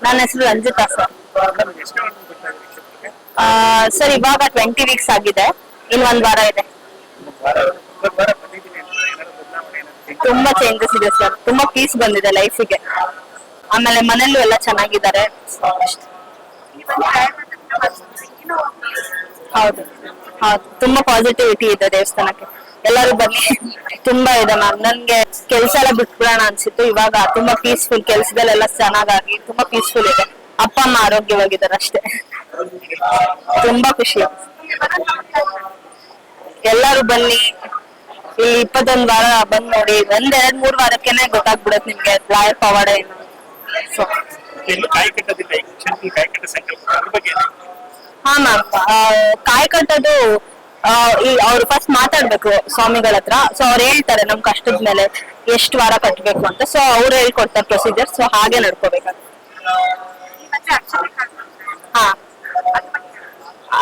ನನ್ನ ಹೆಸರು Ranjita sir. Madam ಎಷ್ಟು ಗಂಟೆಗೆ ಬರ್ತಾ ಇದ್ದೀರಿ ಕ್ಷೇತ್ರಕ್ಕೆ? ಸರ್ ಇವಾಗ 20 ವೀಕ್ಸ್ ಆಗಿದೆ, ಇನ್ ಒಂದ್ ವಾರ ಇದೆ. ಒಂದು ವಾರ ಒಂದು ವಾರ ಬಂದಿದ್ದೀನಿ ಅಂತ ಏನಾದ್ರು ಬದಲಾವಣೆ ಏನಾದ್ರು ತುಂಬಾ ಚೇಂಜಸ್ ಇದೆ ಸರ್, ತುಂಬಾ ಪೀಸ್ ಬಂದಿದೆ ಲೈಫಿಗೆ. ಆಮೇಲೆ ಮನೇಲೂ ಎಲ್ಲ ಚೆನ್ನಾಗಿದ್ದಾರೆ. ಹೌದು ಹೌದು, ತುಂಬಾ ಪಾಸಿಟಿವಿಟಿ ಇದೆ ದೇವಸ್ಥಾನಕ್ಕೆ. ಎಲ್ಲರೂ ಬನ್ನಿ. ತುಂಬಾ ಇದೆ ಮ್ಯಾಮ್. ನನ್ಗೆ ಕೆಲ್ಸ ಎಲ್ಲ ಬಿಟ್ಬಿಡೋಣ ಅನ್ಸಿತ್ತು, ಇವಾಗ ತುಂಬಾ ಪೀಸ್ಫುಲ್, ಕೆಲ್ಸದಲ್ಲೆಲ್ಲ ಚೆನ್ನಾಗಾಗಿ ತುಂಬಾ ಪೀಸ್ಫುಲ್ ಇದೆ. ಅಪ್ಪ ಅಮ್ಮ ಆರೋಗ್ಯವಾಗಿದ್ದಾರೆ ಅಷ್ಟೇ. ತುಂಬಾ ಖುಷಿ. ಎಲ್ಲರೂ ಬನ್ನಿ, ಇಲ್ಲಿ 21 ವಾರ ಬಂದ್ ನೋಡಿ. 1-2-3 ವಾರಕ್ಕೆನೆ ಗೊತ್ತಾಗ್ಬಿಡತ್ತೆ ನಿಮ್ಗೆ ಲಾಯರ್ ಪವಾಡ ಏನು. ಸೊ ಎಲ್ಲೂ ಕಾಯಿ ಕಟ್ಟೋದಿಲ್ಲ ಈ ಕ್ಷೇತ್ರದಲ್ಲಿ, ಕಾಯಿ ಕಟ್ಟೋ ಸಂಕಲ್ಪ ಅದ್ರ ಬಗ್ಗೆ ಏನು? ಹಾ ಮ್ಯಾಮ್, ಕಾಯಿ ಕಟ್ಟೋದು ಈ ಅವ್ರು ಫಸ್ಟ್ ಮಾತಾಡ್ಬೇಕು ಸ್ವಾಮಿಗಳ ಹತ್ರ. ಸೊ ಅವ್ರು ಹೇಳ್ತಾರೆ ನಮ್ ಕಷ್ಟದ ಮೇಲೆ ಎಷ್ಟು ವಾರ ಕಟ್ಬೇಕು ಅಂತ. ಸೊ ಅವ್ರು ಹೇಳ್ಕೊಡ್ತಾರೆ ಪ್ರೊಸೀಜರ್. ಸೊ ಹಾಗೆ ನಡ್ಕೋಬೇಕು. ಹಾ,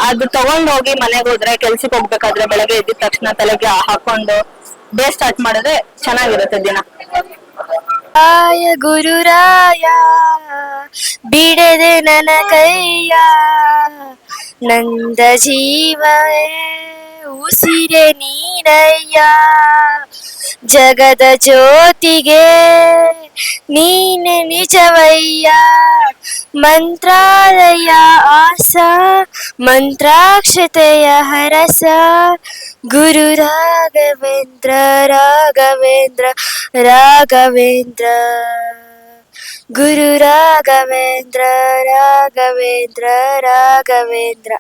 ಅದು ತಗೊಂಡ್ ಹೋಗಿ ಮನೆಗೆ ಹೋದ್ರೆ, ಕೆಲ್ಸಕ್ಕೆ ಹೋಗ್ಬೇಕಾದ್ರೆ ಬೆಳಗ್ಗೆ ಎದ್ದ ತಕ್ಷಣ ತಲೆಗೆ ಹಾಕೊಂಡು ಡೇ ಸ್ಟಾರ್ಟ್ ಮಾಡಿದ್ರೆ ಚೆನ್ನಾಗಿರುತ್ತೆ ದಿನ. ಆಯ ಗುರುರಾಯ ಬಿಡದೆ ನನ್ನ ಕೈಯ, ನಂದ ಜೀವವೇ ಉಸಿರೆ ನೀನಯ್ಯ, ಜಗದ ಜ್ಯೋತಿಗೆ ನೀನೆ ನಿಜವಯ್ಯ, ಮಂತ್ರಾಲಯ ಆಸ ಮಂತ್ರಾಕ್ಷತೆಯ ಹರಸ, ಗುರು ರಾಘವೇಂದ್ರ ರಾಘವೇಂದ್ರ ರಾಘವೇಂದ್ರ, ಗುರು ರಾಘವೇಂದ್ರ ರಾಘವೇಂದ್ರ ರಾಘವೇಂದ್ರ.